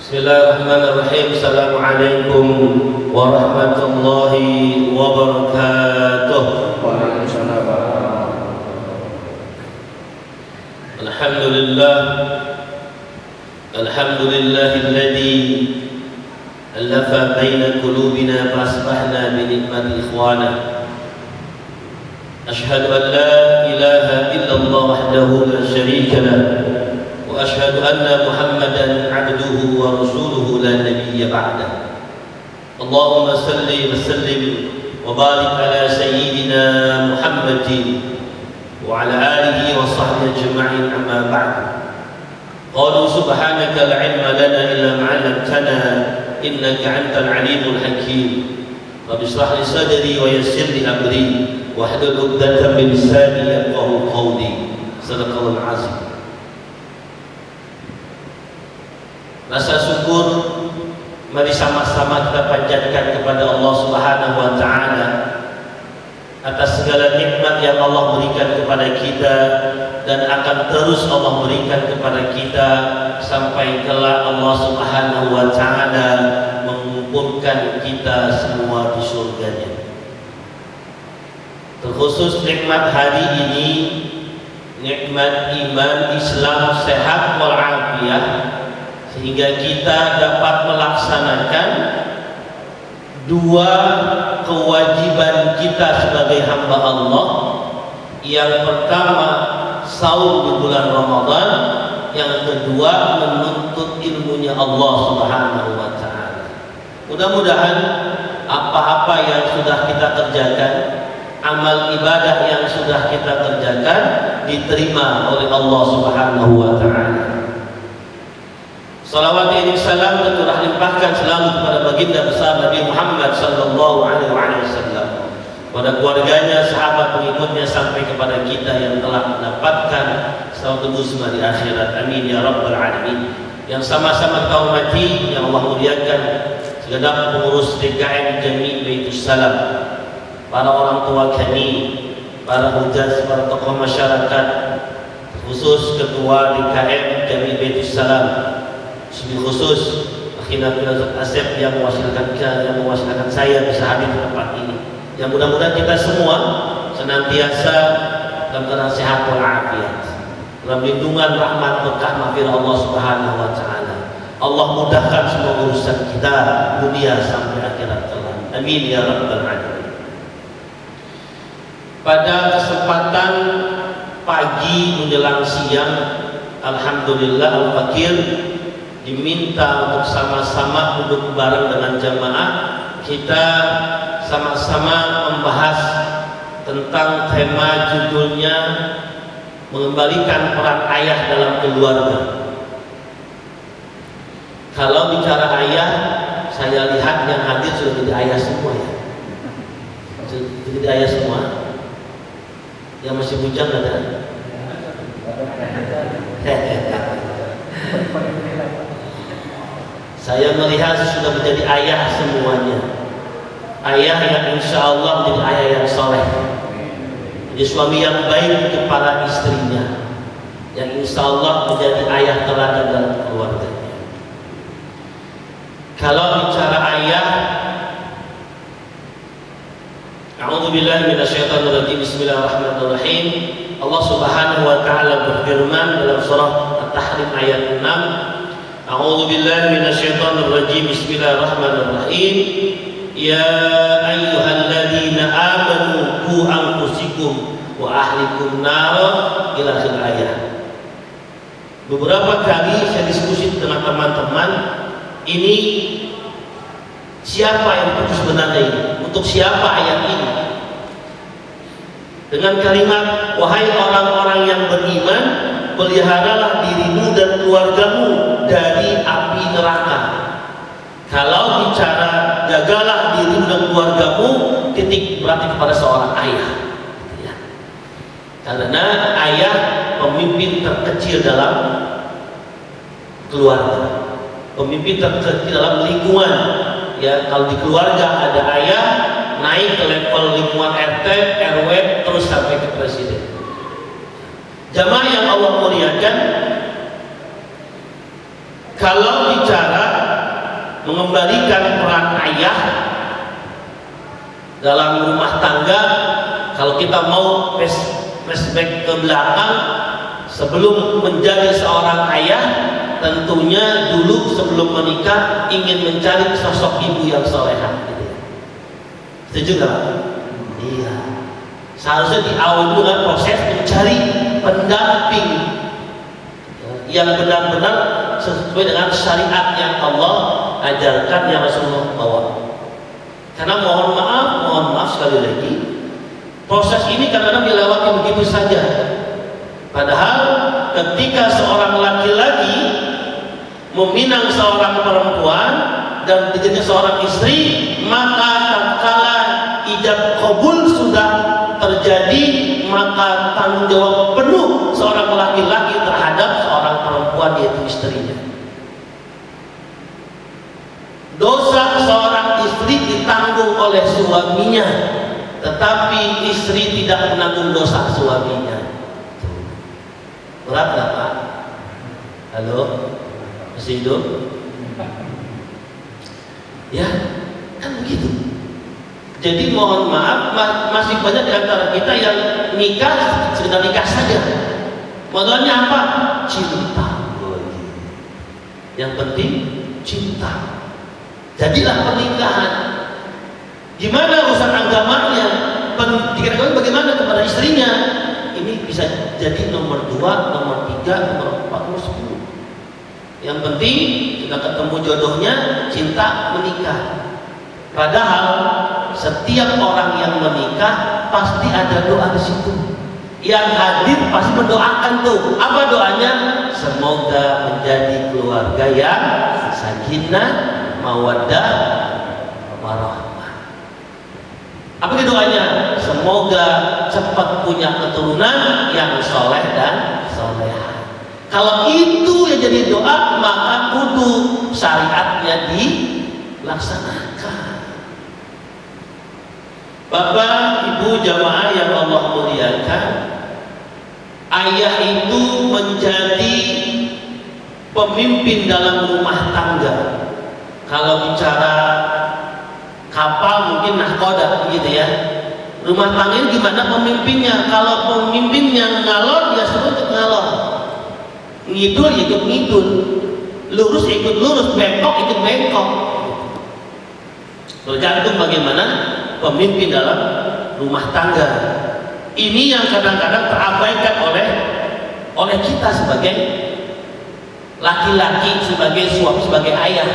Bismillahirrahmanirrahim. Assalamualaikum warahmatullahi wabarakatuh. Alhamdulillah. Alhamdulillahilladzi alafa baina qulubina fa asbahna bi ni'mati ikhwana. Ashhadu an la ilaha illallah wahdahu la syarika lah. وأشهد أن محمدا عبده ورسوله لا نبي بعده. اللهم صل وسلم وبارك على سيدنا محمد وعلى آله وصحبه أجمعين. أما بعد. قالوا سبحانك لا علم لنا إلا ما علمتنا إنك أنت العليم الحكيم. رب اشرح لي صدري ويسر لي أمري واحلل عقدة من لساني يفقهوا قولي. صدق الله العظيم. Rasa syukur mari sama-sama kita panjatkan kepada Allah Subhanahu wa taala atas segala nikmat yang Allah berikan kepada kita dan akan terus Allah berikan kepada kita sampai kelak Allah Subhanahu wa taala mengumpulkan kita semua di surganya. Terkhusus nikmat hari ini, nikmat iman, Islam, sehat walafiat, sehingga kita dapat melaksanakan dua kewajiban kita sebagai hamba Allah. Yang pertama, saum di bulan Ramadan. Yang kedua, menuntut ilmunya Allah Subhanahu wa taala. Mudah-mudahan apa-apa yang sudah kita kerjakan, amal ibadah yang sudah kita kerjakan diterima oleh Allah Subhanahu wa taala. Salawat dan salam tercurah limpahkan selalu kepada baginda besar Nabi Muhammad sallallahu alaihi wasallam, kepada keluarganya, sahabat pengikutnya sampai kepada kita yang telah mendapatkan selamat uzma di akhirat. Amin ya rabbal alamin. Yang sama-sama kita hormati, yang Allah muliakan segenap pengurus DKM Jami' Baitus Salam, para orang tua kami, para hujjah, para tokoh masyarakat, khusus ketua DKM Jami' Baitus Salam, khusus akhirnya Ustaz Asep yang mewakilkan saya bisa hadir di tempat ini. Yang mudah-mudahan kita semua senantiasa dalam keadaan sehat walafiat, dalam lindungan rahmat berkah mahfirah Allah Subhanahu wa taala. Allah mudahkan semua urusan kita dunia sampai akhirat kelak. Amin ya rabbal alamin. Pada kesempatan pagi menjelang siang, alhamdulillah al-fakir diminta untuk sama-sama duduk bareng dengan jamaah. Kita sama-sama membahas tentang tema judulnya mengembalikan peran ayah dalam keluarga. Kalau bicara ayah, saya lihat yang hadir sudah jadi ayah semua ya. Jadi ayah semua. Yang masih bujang ada. Saya melihat sudah menjadi ayah semuanya. Ayah yang insya Allah menjadi ayah yang soleh, jadi suami yang baik untuk para istrinya, yang insya Allah menjadi ayah teladan dalam keluarganya. Kalau bicara ayah, a'udzubillahi minasyaitonirrajim. Bismillahirrahmanirrahim. Allah Subhanahu wa taala berfirman dalam surah At-Tahrim ayat 6. A'udzu billahi minasyaitonir rajim. Bismillahirrahmanirrahim. Ya ayyuhalladzina amanu qu anfusakum wa ahlikum nara ila akhir ayat. Beberapa kali saya diskusi dengan teman-teman, ini siapa yang diutus sebenarnya ini? Untuk siapa ayat ini? Dengan kalimat, wahai orang-orang yang beriman, peliharalah dirimu dan keluargamu dari api neraka. Kalau bicara jagalah dirimu dan keluargamu, titik berarti kepada seorang ayah ya. Karena ayah pemimpin terkecil dalam keluarga, pemimpin terkecil dalam lingkungan ya. Kalau di keluarga ada ayah, naik ke level lingkungan RT, RW, terus sampai ke presiden. Jamaah yang Allah muliakan, kalau bicara mengembalikan peran ayah dalam rumah tangga. Kalau kita mau flashback ke belakang, sebelum menjadi seorang ayah, tentunya dulu sebelum menikah ingin mencari sosok ibu yang solehah. Setuju nggak? Iya. Seharusnya di awal dulu kan proses mencari pendamping yang benar-benar sesuai dengan syariat yang Allah ajarkan, yang Rasulullah bawa. Karena mohon maaf sekali lagi, proses ini kadang-kadang dilewati begitu saja. Padahal ketika seorang laki-laki meminang seorang perempuan dan menjadi seorang istri, maka tatkala ijab qabul sudah terjadi, maka tanggung jawab penuh seorang laki-laki terhadap seorang perempuan, yaitu istrinya. Dosa seorang istri ditanggung oleh suaminya, tetapi istri tidak menanggung dosa suaminya. Berat nggak Pak? Halo? Masih hidup? Ya, kan begitu. Jadi mohon maaf, masih banyak di antara kita yang nikah sekedar nikah saja. Modalnya apa? Cinta. Yang penting cinta. Jadilah pernikahan. Gimana urusan agamanya? Dikira-kira bagaimana kepada istrinya? Ini bisa jadi nomor 2, nomor 3, nomor 4, nomor 10. Yang penting sudah ketemu jodohnya, cinta, menikah. Padahal setiap orang yang menikah pasti ada doa di situ. Yang hadir pasti mendoakan tuh. Apa doanya? Semoga menjadi keluarga yang sakinah, mawaddah, warahmah. Apa doanya? Semoga cepat punya keturunan yang soleh dan solehah. Kalau itu yang jadi doa, maka kudu syariatnya dilaksanakan. Bapak, Ibu jamaah yang Allah muliakan, ayah itu menjadi pemimpin dalam rumah tangga. Kalau bicara kapal mungkin nahkoda begitu ya. Rumah tangga ini gimana pemimpinnya? Kalau pemimpinnya ngalor, ya semua ikut ngalor. Ngidul ikut ngidul, lurus ikut lurus, bengkok ikut bengkok. Tergantung bagaimana pemimpin dalam rumah tangga. Ini yang kadang-kadang terabaikan oleh kita sebagai laki-laki, sebagai suami, sebagai ayah.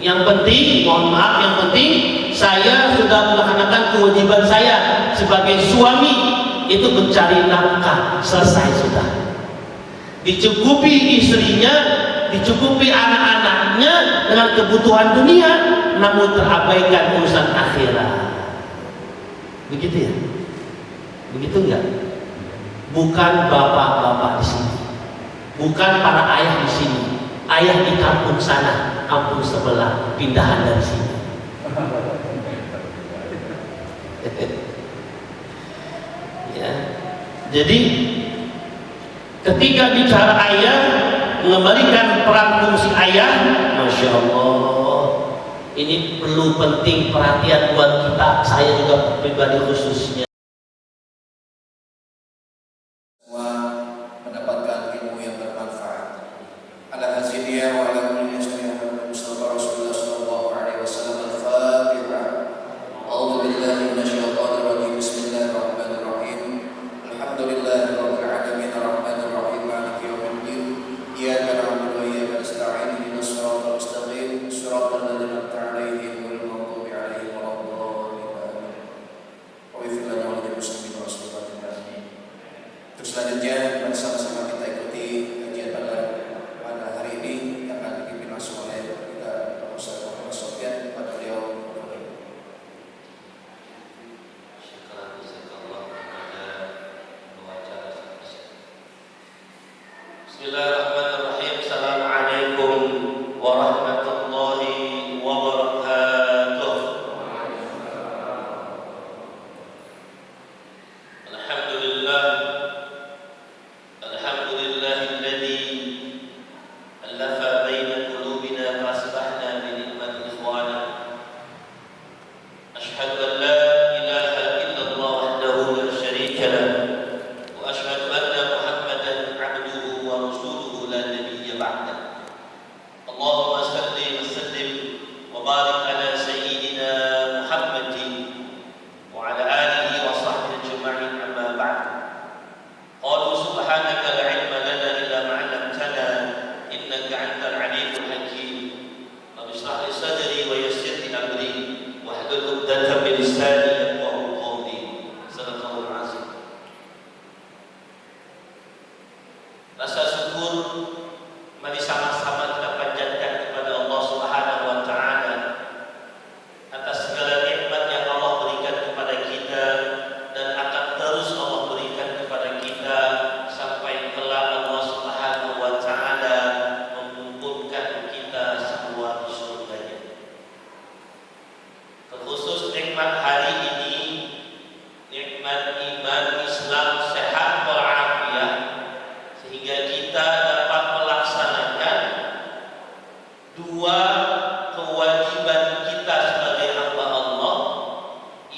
Yang penting, mohon maaf, yang penting saya sudah melaksanakan kewajiban saya sebagai suami, itu mencari nafkah, selesai sudah. Dicukupi istrinya, dicukupi anak-anaknya dengan kebutuhan dunia, namun terabaikan urusan akhirat. Begitu ya? Begitu enggak? Bukan bapak-bapak di sini, bukan para ayah di sini. Ayah di kampung sana, kampung sebelah, pindahan dari sini. Ya. Jadi ketika bicara ayah, mengembalikan peran fungsi ayah, Masya Allah, ini perlu penting perhatian buat kita, saya juga pribadi khususnya. ويغفر لنا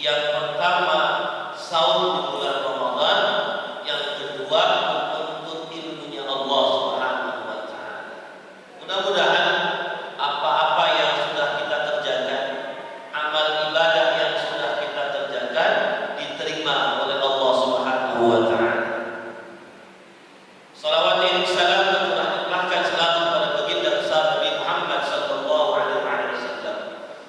Yang pertama, saum di bulan Ramadan. Yang kedua, menuntut ilmunya Allah Subhanahu wa taala. Mudah-mudahan apa-apa yang sudah kita kerjakan, amal ibadah yang sudah kita kerjakan diterima oleh Allah Subhanahu wa taala. Salawat dan salam tercurahkan selalu kepada baginda besar Nabi Muhammad sallallahu alaihi wasallam,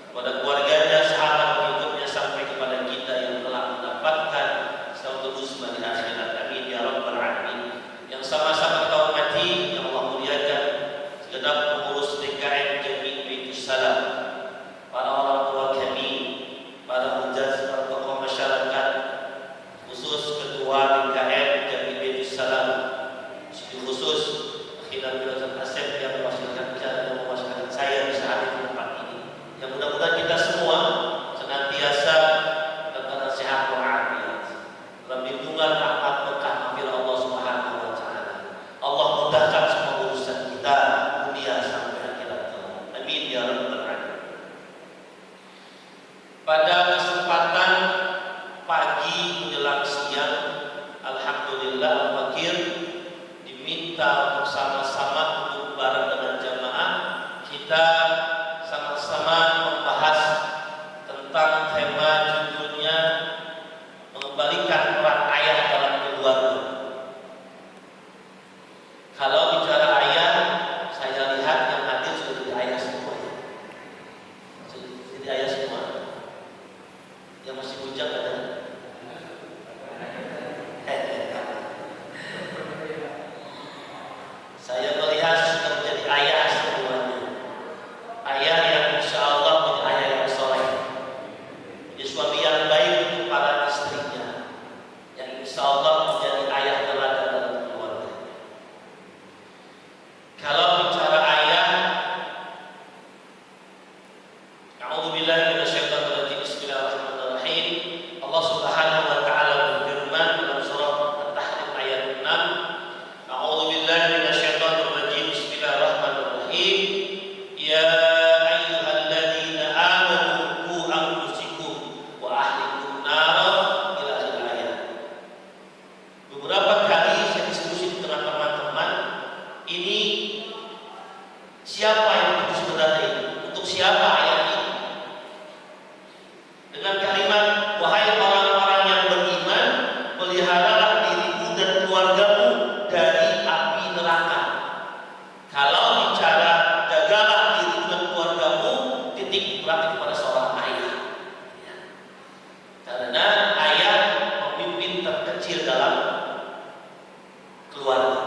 kepada keluarganya, sahabat pengikutnya sampai kepada kita yang telah mendapatkan selamat husna di akhirat. Amin ya rabbal alamin. Yang sama-sama kita hormati, yang Allah muliakan, segenap pengurus DKM Jami' Baitus Salam, para orang tua kami, para hujaz, para tokoh masyarakat, khusus ketua DKM Jami' Baitus Salam, khusus Akhirnya Bilasan Asep yang mewakilkan saya di saat di tempat ini. Yang mudah-mudahan kita semua senantiasa dalam sehat walafiat, dalam lindungan rahmat berkah mahfirah Allah Subhanahu wa taala. Allah mudahkan semua urusan kita dunia sampai akhirat. Amin ya rabbal alamin. Pada kesempatan pagi menjelang siang, alhamdulillah Al-Fakir diminta untuk sama-sama duduk bareng dengan jamaah, kita sama-sama membahas tentang tema judulnya mengembalikan peran ayah dalam keluarga. Kalau bicara ayah, saya lihat yang hadir sudah jadi ayah semua ya. Sudah jadi ayah semua. Yang masih bujang ada? Saya melihat sudah menjadi ayah semuanya. Ayah yang insya Allah menjadi ayah yang soleh, menjadi suami yang baik untuk para istrinya, yang insya Allah menjadi ayah teladan dalam keluarga. Kalau bicara ayah, a'udzubillahi minasyaitonir rajim. Bismillahirrahmanirrahim. Allah Subhanahu wa taala berfirman dalam surah At-Tahrim ayat 6, a'udzubillahi minasyaitonir rajim. Bismillahirrahmanirrahim. Ya ayyuhalladzina amanu qu anfusakum wa ahlikum nara, ila akhir ayat. Beberapa kali saya diskusi dengan teman-teman, ini siapa yang itu sebenarnya ini? Untuk siapa ayat ini? Dengan kalimat, wahai orang-orang yang beriman, peliharalah dirimu dan keluargamu dari api neraka. Kalau bicara jagalah dirimu dan keluargamu, titik berarti kepada seorang ayah. Ya. Karena ayah pemimpin terkecil dalam keluarga,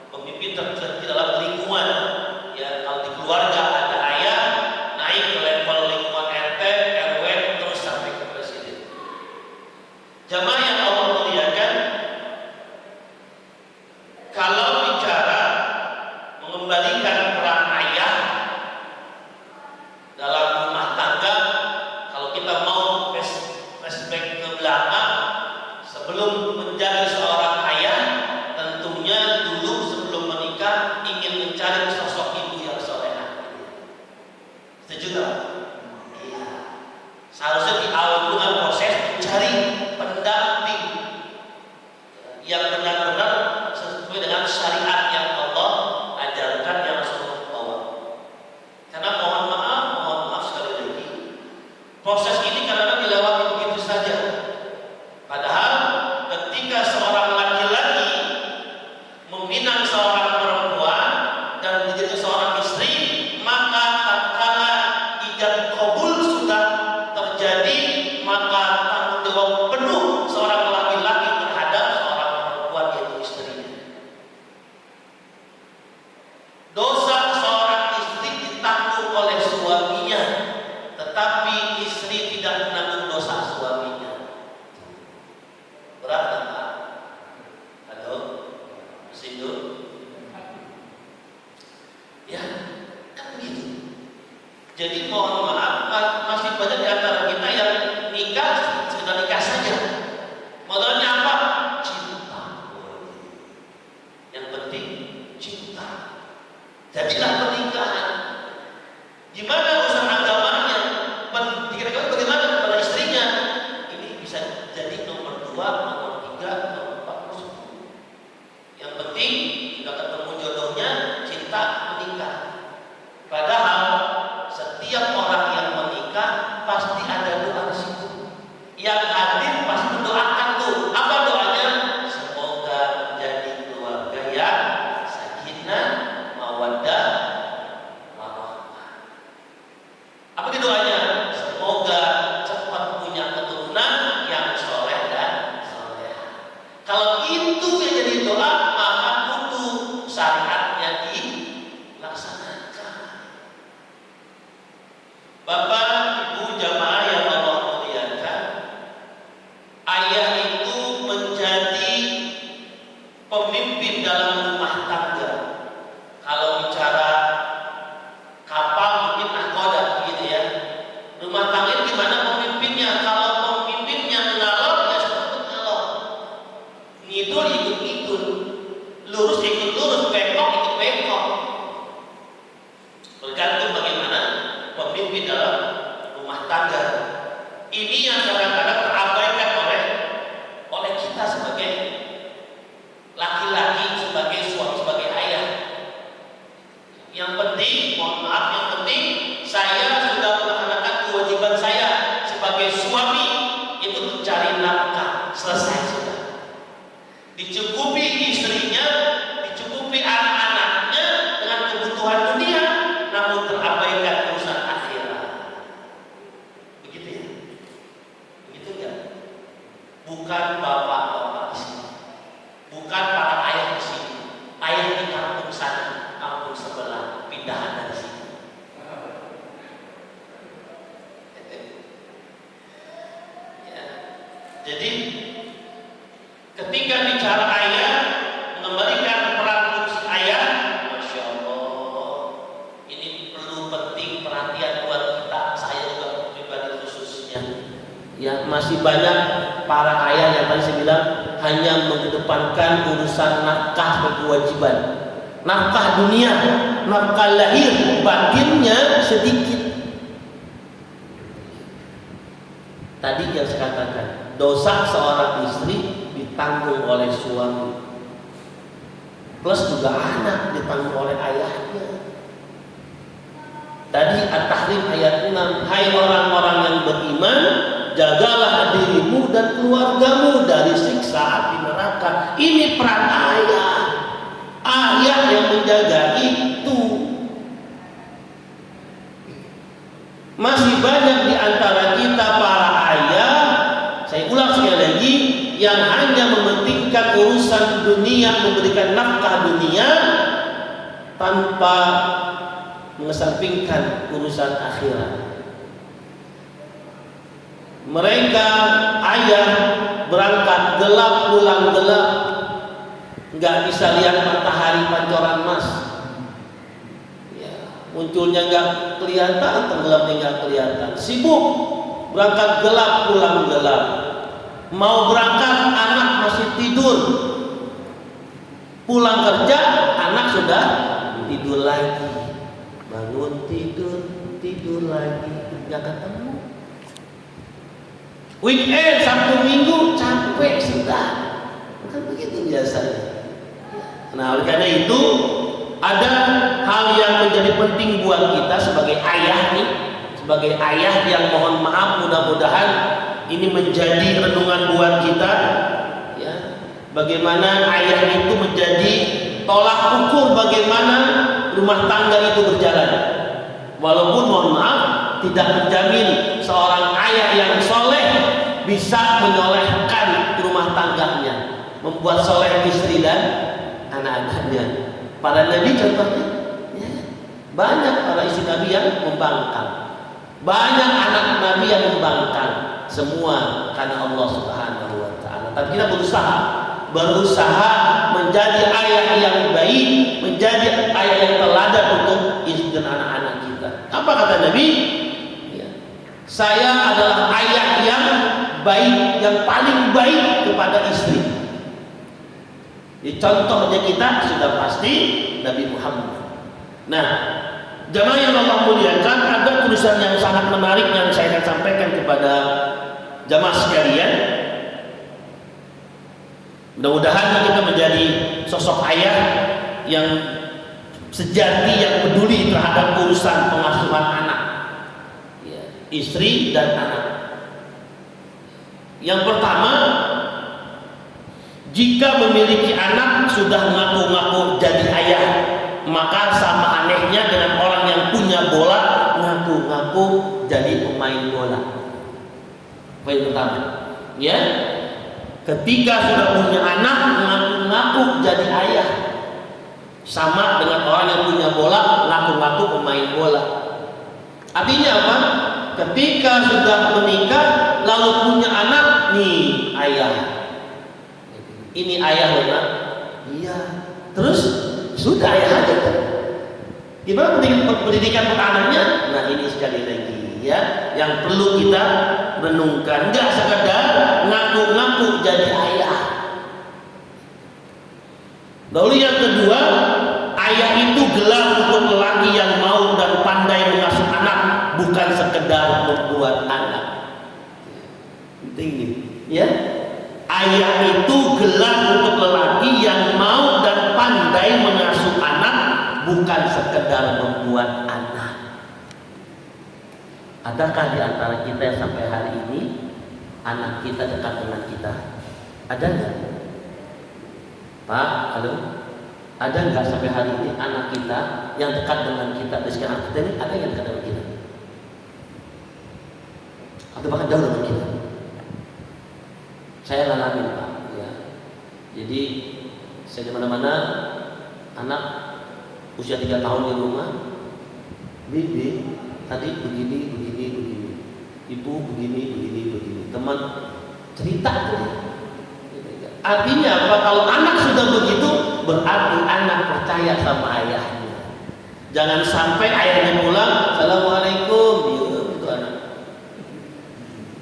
pemimpin terkecil dalam lingkungan. Ya, kalau di keluarga ada ayah, naik ke level lingkungan RT, RW, terus sampai ke presiden. Jamaah yang Allah muliakan, kalau bicara mengembalikan peran ayah dalam rumah tangga, kalau kita mau flashback ke belakang, sebelum menjadi seorang ayah, tentunya dulu sebelum menikah ingin mencari sosok ibu yang solehah. Setuju tak? Iya. Seharusnya di awal dengan proses mencari pendamping yang benar-benar sesuai dengan syariat yang Allah ajarkan, yang Rasulullah bawa. Karena mohon maaf sekali lagi, proses ini kadang-kadang dilewati begitu saja. Padahal ketika seorang laki-laki meminang seorang perempuan dan menjadi seorang istri, maka tatkala ijab kabul sudah terjadi, maka tanggung jawab penuh seorang laki-laki terhadap seorang perempuan, yaitu istrinya. Dosa seorang istri ditanggung oleh suaminya, tetapi istri tidak menanggung dosa suaminya. Berat kan Pak? Halo? Masih hidup? Ya, kan begitu. Jadi mohon maaf, masih banyak di antara kita yang nikah sekedar nikah saja. selesai sudah. Dicukupi istrinya, dicukupi anak-anaknya dengan kebutuhan dunia, namun terabaikan urusan akhirat. Begitu ya? Begitu ya? Bukan bapak-bapak di sini, bukan para ayah di sini, ayah di kampung sana, kampung sebelah, pindahan dari sini. Ya. Jadi ketika bicara ayah, mengembalikan peran fungsi ayah, masya Allah, ini perlu penting perhatian buat kita, saya juga pribadi khususnya. Ya, masih banyak para ayah yang tadi saya bilang hanya mengedepankan urusan nafkah dan kewajiban, nafkah dunia, nafkah lahir, batinnya sedikit. Tadi yang saya katakan, dosa seorang istri ditanggung oleh suami, plus juga anak ditanggung oleh ayahnya. Tadi At-Tahrim ayat 6, hai orang-orang yang beriman, jagalah dirimu dan keluargamu dari siksa api neraka. Ini peran ayah. Ayah yang menjaga itu. Masih banyak di antara kita para ayah, saya ulang sekali lagi, yang hanya mementingkan urusan dunia, memberikan nafkah dunia tanpa mengesampingkan urusan akhirat. Mereka ayah berangkat gelap pulang gelap, nggak bisa lihat matahari pancoran emas. Munculnya nggak kelihatan, tenggelamnya nggak kelihatan. Sibuk, berangkat gelap, pulang gelap. Mau berangkat, anak masih tidur. Pulang kerja, anak sudah tidur lagi. Bangun tidur, tidur lagi, nggak ketemu. Weekend, Sabtu Minggu, capek sudah. Kan begitu biasanya. Nah, oleh karena itu, ada hal yang menjadi penting buat kita sebagai ayah nih, sebagai ayah yang mohon maaf, mudah-mudahan ini menjadi renungan buat kita, ya. Bagaimana ayah itu menjadi tolak ukur bagaimana rumah tangga itu berjalan. Walaupun mohon maaf tidak menjamin seorang ayah yang soleh bisa menyolehkan rumah tangganya, membuat soleh istri dan anak-anaknya. Para nabi contohnya, ya, banyak para istri nabi yang membangkang, banyak anak nabi yang membangkang, semua karena Allah Subhanahu wa Ta'ala. Tapi kita berusaha menjadi ayah yang baik, menjadi ayah yang teladan untuk istri dan anak-anak kita. Apa kata Nabi? Ya, saya adalah ayah yang baik, yang paling baik kepada istri. Di contohnya kita sudah pasti Nabi Muhammad. Nah, jamaah yang Allah muliakan, ada tulisan yang sangat menarik yang saya akan sampaikan kepada jamaah sekalian. Mudah-mudahan kita menjadi sosok ayah yang sejati, yang peduli terhadap urusan pengasuhan anak, ya, istri dan anak. Yang pertama, jika memiliki anak sudah ngaku-ngaku jadi ayah, maka sama anehnya dengan orang yang punya bola ngaku-ngaku jadi pemain bola. Poin pertama, ya, ketika sudah punya anak ngaku-ngaku jadi ayah, sama dengan orang yang punya bola ngaku-ngaku pemain bola. Artinya apa? Ketika sudah menikah lalu punya anak, nih ayah. Ini ayah loh, Nak. Iya. Terus sudah ayah aja kan. Gimana pendidikan anaknya? Nah, ini sekali lagi ya yang perlu kita renungkan. Enggak sekedar ngaku-ngaku jadi ayah. Lalu yang kedua, ayah itu gelar untuk lelaki yang mau dan pandai mengasuh anak, bukan sekedar membuat anak. Penting nih, ya. Ayah itu gelar untuk lelaki yang mau dan pandai mengasuh anak, bukan sekedar membuat anak. Adakah di antara kita yang sampai hari ini anak kita dekat dengan kita? Ada nggak? Pak, halo? Ada nggak sampai hari ini anak kita yang dekat dengan kita, di sekitar kita ini ada yang dekat dengan kita? Atau bahkan jauh dengan kita? Saya ngalamin Pak, ya. Jadi saya di mana-mana, anak usia 3 tahun di rumah, bibi tadi begini, ibu begini, teman cerita tuh. Artinya apa? Kalau anak sudah begitu, berarti anak percaya sama ayahnya. Jangan sampai ayahnya pulang, assalamualaikum, diam itu anak.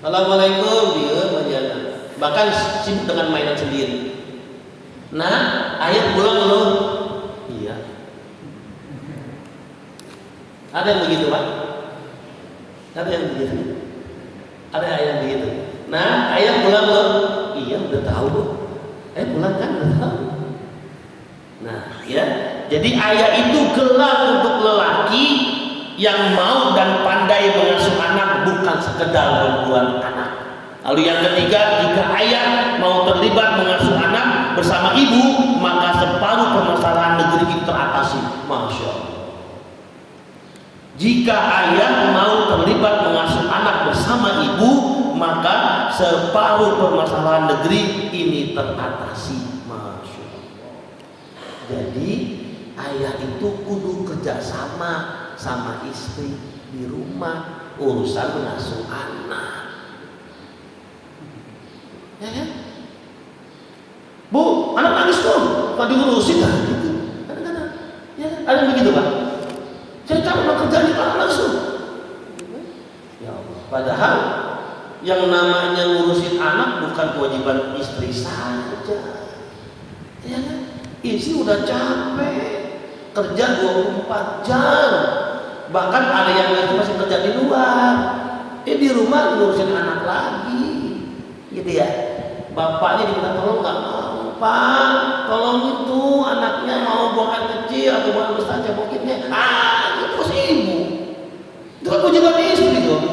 Assalamualaikum, diam aja anak. Bahkan sibuk dengan mainan sendiri. Nah, ayah pulang loh. Iya. Ada yang begitu Pak? Ada yang begitu? Ada yang begitu? Nah, ayah pulang loh. Iya, udah tahu loh. Pulang kan udah tahu. Nah, ya. Jadi ayah itu gelar untuk lelaki yang mau dan pandai mengasuh anak, bukan sekedar membuat anak. Lalu yang ketiga, jika ayah mau terlibat mengasuh anak bersama ibu, maka separuh permasalahan negeri itu teratasi. Masya Allah. Jika ayah mau terlibat mengasuh anak bersama ibu, maka separuh permasalahan negeri ini teratasi. Masya Allah. Jadi ayah itu kudu kerjasama sama istri di rumah urusan mengasuh anak. Ya kan? Bu, anak nangis tuh, kok diurusin lah gitu. Kadang-kadang, ya kan? Ada yang begitu Pak. Saya capek mau kerjaan itu anak nangis tuh. Ya Allah. Padahal yang namanya ngurusin anak bukan kewajiban istri saja. Ya kan? Istri udah capek kerja 24 jam. Bahkan ada yang masih kerja di luar. Di rumah ngurusin anak lagi. Gitu ya. Bapaknya diminta tolong nggak mau, Pak, tolong itu anaknya mau buang air kecil atau buang besar mungkinnya, itu si ibu, itu kan kewajiban istri dong.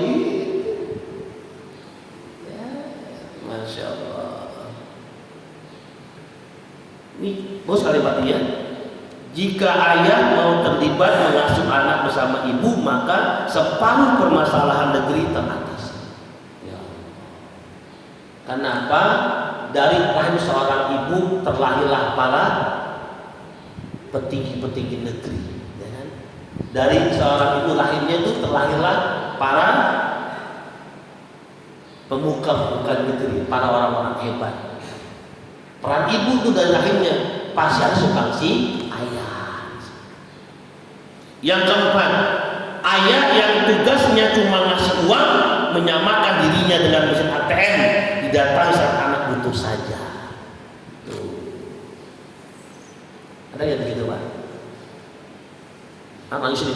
Ya, Masya Allah. Ini bos kali Pak ya. Jika ayah mau terlibat mengasuh anak bersama ibu, maka separuh permasalahan negeri teratasi. Kenapa? Dari rahim seorang ibu terlahirlah para petinggi-petinggi negeri, ya kan? Dari seorang ibu rahimnya itu terlahirlah para pemuka-pemuka negeri, para orang-orang hebat. Peran ibu itu dari rahimnya pasti ada sumbangsi ayah. Yang keempat, ayah yang tugasnya cuma ngasih uang, menyamakan dirinya dengan mesin ATM, didatangi saat anak butuh saja. Tuh. Ada yang begitu Pak? Nangis ini,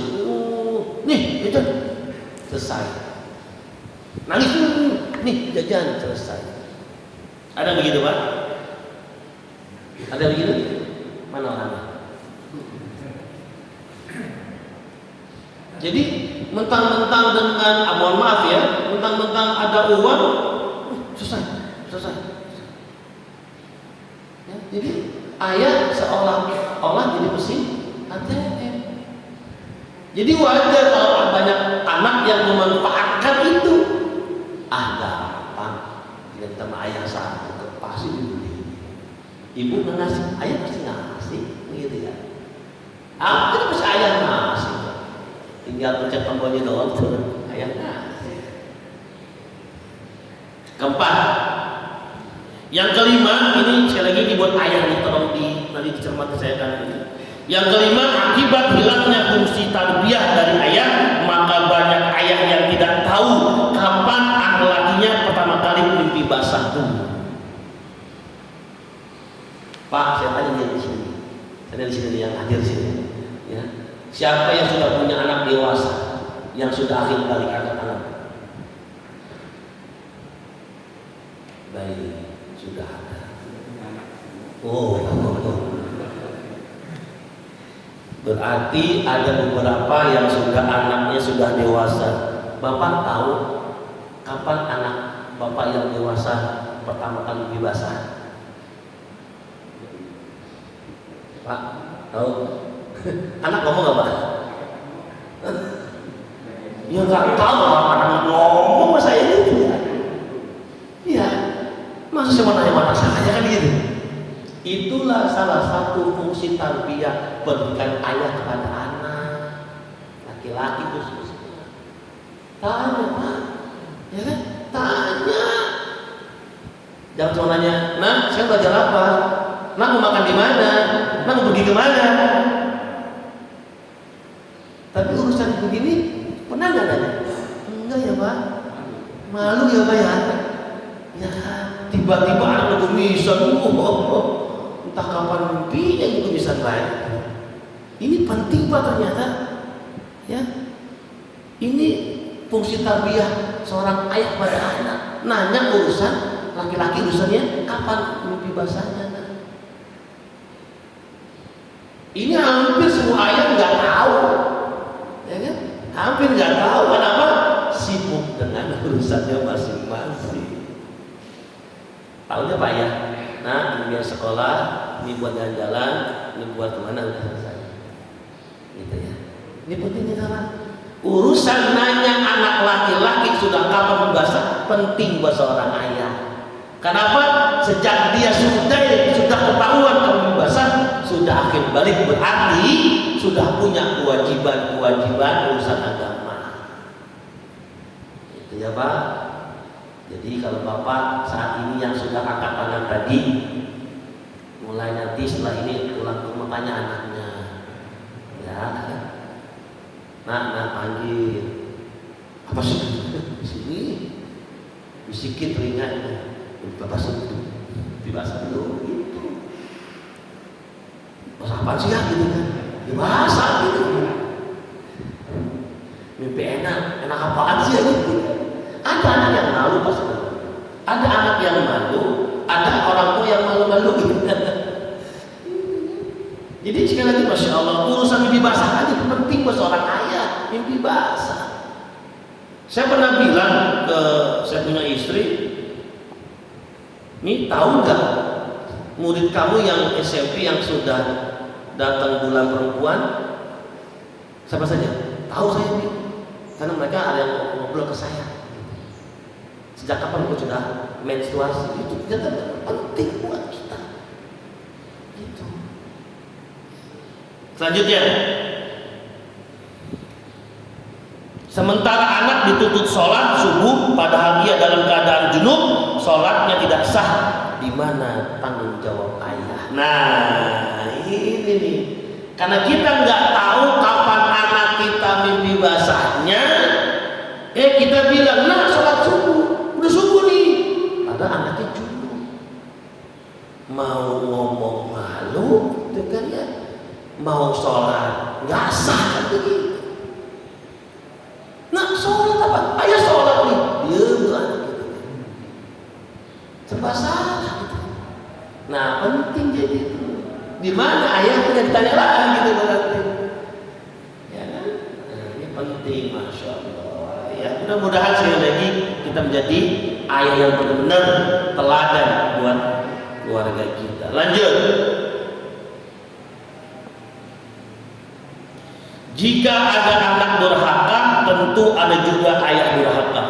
nih jajan, selesai. Nangis nih jajan, selesai. Ada yang begitu Pak? Ada yang begitu? Mana orangnya? Jadi mentang-mentang dengan mohon maaf ya, mentang-mentang ada uang, selesai. Ya, jadi ayah seolah-olah jadi mesin ATM. Jadi wajar kalau banyak anak yang memanfaatkan itu. Gampang, dia sama ayah satu pasti dibeli. Ibu ngasih, ayah pasti ngasih, gitu ya. Itu pasti ayah ngasih. Tinggal pencet tombolnya doang tuh, ayah ngasih. Keempat, yang kelima, ini sekali lagi dibuat ayah nih, tolong nanti dicermati saya kan. Yang kelima, akibat hilangnya fungsi tarbiyah dari ayah, maka banyak ayah yang tidak tahu kapan anak lakinya pertama kali mimpi basah tuh. Pak, saya tanya dia di sini, saya di sini yang hadir di sini, ya. Siapa yang sudah punya anak dewasa, yang sudah akhir balik anak-anak? Baik, sudah ada. Oh. Berarti ada beberapa yang sudah anaknya sudah dewasa. Bapak tahu kapan anak bapak yang dewasa pertama kali mimpi basah? Pak, tahu? Anak ngomong apa? Ya nggak tahu lah, anak ngomong sama saya itu ya. Iya, masa saya mau nanya mana saya kan gitu. Itulah salah satu fungsi tarbiyah pendidikan ayah kepada anak, laki-laki khususnya. Tanya Pak, ya kan? Tanya. Jangan cuma nanya, nah saya belajar apa? Nah mau makan di mana? Nah mau pergi kemana? Tapi urusan begini pernah nggak nanya? Enggak ya Pak, malu ya Pak ya. Ya tiba-tiba anak kumisan, entah kapan mimpinya itu kumisan lain. Ini penting Pak ternyata. Ya, ini fungsi tarbiyah seorang ayah pada anak. Nanya urusan laki-laki urusannya kapan mimpi basahnya. Ini hampir semua ayah nggak tahu, ya kan? Hampir nggak tahu. Kenapa? Sibuk dengan urusannya masing-masing. Tahunya Pak ya, nah ini biar sekolah, ini buat jalan-jalan, ini buat kemana udah selesai. Gitu ya. Ini pentingnya Pak. Urusan nanya anak laki-laki sudah kapan membasah penting buat seorang ayah. Kenapa? Sejak dia sudah ketahuan kalau membasah, sudah akhir balik berarti sudah punya kewajiban urusan agama. Itu ya Pak. Jadi kalau Bapak saat ini yang sudah angkat tangan tadi, mulai nanti setelah ini pulang ke rumah tanya anaknya, ya, nak panggil, apa sih? Di sini, bisikin telinganya, Bapak sentuh, dibahas dulu, gitu. Bahasa apa sih ya gitu kan? Dibahas gitu. Mimpi enak apaan sih ya gitu. Ada anak yang malu pas ada anak yang malu, ada orang tua yang malu-malu gitu. Jadi sekali lagi Masya Allah, urusan mimpi basah aja penting buat seorang ayah, mimpi basah. Saya pernah bilang ke saya punya istri, nih tahu nggak murid kamu yang SMP yang sudah datang bulan perempuan siapa saja? Tahu saya nih, karena mereka ada yang ngobrol ke saya. Sejak kapan aku sudah menstruasi? Itu ternyata penting buat kita. Itu. Selanjutnya, sementara anak dituntut sholat subuh padahal dia dalam keadaan junub, sholatnya tidak sah. Di mana tanggung jawab ayah? Nah, ini nih. Karena kita nggak tahu kapan anak kita mimpi basahnya, kita bilang, nah sholat subuh. Udah subuh nih, padahal anaknya junub. Mau ngomong malu, gitu kan ya. Mau sholat nggak sah kan begitu. Nah sholat apa? Ayah sholat nih, diam lah gitu. Serba salah gitu. Nah penting jadi itu. Di mana ayahnya ditanya lagi gitu berarti. Ya kan? Nah, ini penting, Masya Allah. Ya mudah-mudahan sekali lagi kita menjadi ayah yang benar-benar teladan buat keluarga kita. Lanjut. Jika ada anak durhaka, tentu ada juga ayah durhaka.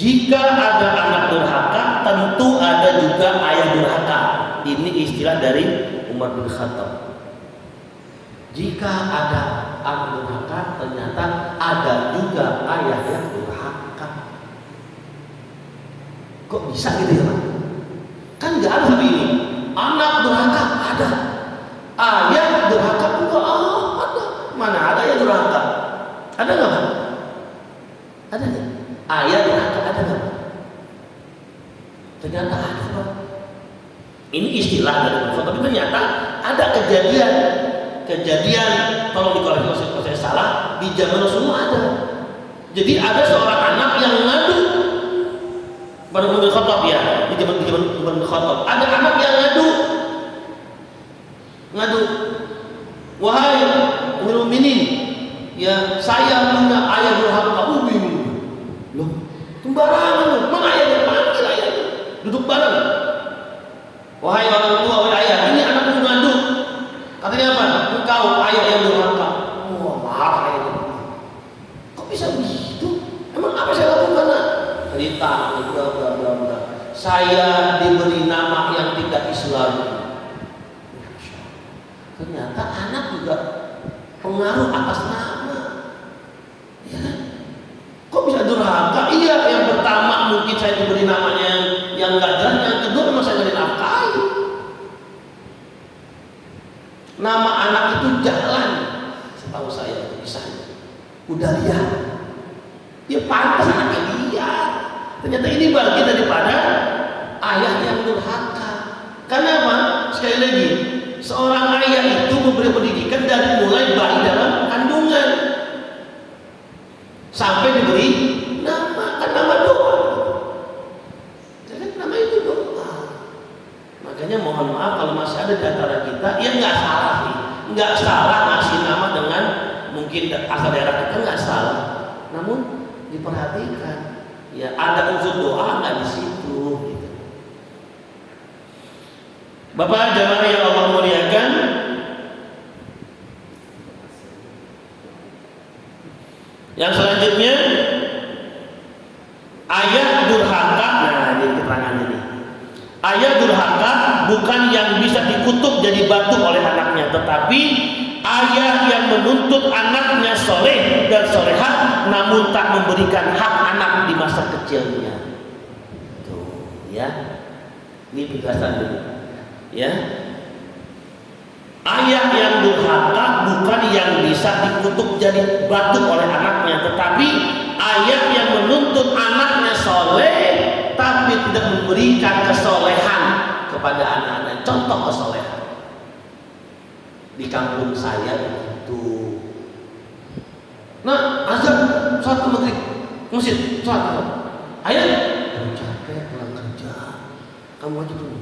Jika ada anak durhaka, tentu ada juga ayah durhaka. Ini istilah dari Umar bin Khattab. Jika ada anak durhaka, ternyata ada juga ayah yang durhaka. Kok bisa gitu ya Pak? Kan nggak ada seperti ini. Anak durhaka ada, ayah durhaka enggak ada. Mana ada ayah durhaka? Ada nggak Pak? Ada nggak? Ayah durhaka ada nggak Pak? Ternyata ada Pak. Ini istilah dari Umar, tapi ternyata ada kejadian kalau dikoreksi kalau saya salah di zaman Rasulullah ada. Jadi ada seorang anak yang ngadu pada Umar bin Khattab ya, di zaman Umar bin Khattab ada anak yang ngadu, wahai Amirul Mukminin, ya saya punya ayah durhaka. Kamu bingung loh, sembarangan loh, mana ayahnya, panggil ayahnya, duduk bareng. Wahai orang tua, wahai ayah, ini bla bla bla bla. Saya diberi nama yang tidak Islami. Ternyata anak juga pengaruh atas nama. Ya. Kok bisa durhaka? Iya, yang pertama mungkin saya diberi namanya yang nggak jelas, yang kedua memang saya nggak dinafkahi. Nama anak itu jalan, setahu saya itu kisahnya. Udah lihat, dia pantas anaknya lihat. Ternyata ini bagian daripada ayah yang durhaka. Karena apa? Sekali lagi, seorang ayah itu memberi pendidikan dari mulai bayi dalam kandungan sampai diberi nama, kan nama doa. Jadi nama itu doa. Makanya mohon maaf kalau masih ada di antara kita yang nggak salah sih, nggak salah ngasih nama dengan mungkin asal daerah kita nggak salah. Namun diperhatikan, ya ada unsur doa nggak di situ. Gitu. Bapak jamaah yang Allah muliakan, yang selanjutnya ayah durhaka. Nah, ini keterangannya nih. Ayah durhaka bukan yang bisa dikutuk jadi batu oleh anaknya, tetapi ayah yang menuntut anaknya soleh dan solehah, namun tak memberikan hak anak di masa kecilnya. Tuh, ya. Ini penjelasan dulu. Ya. Ayah yang durhaka bukan yang bisa dikutuk jadi batu oleh anaknya, tetapi ayah yang menuntut anaknya soleh tapi tidak memberikan kesolehan kepada anak-anak. Contoh kesolehan di kampung saya itu. Nah, azan sholat maghrib masjid sholat. Ayah, kamu capek pulang kerja, kamu aja dulu.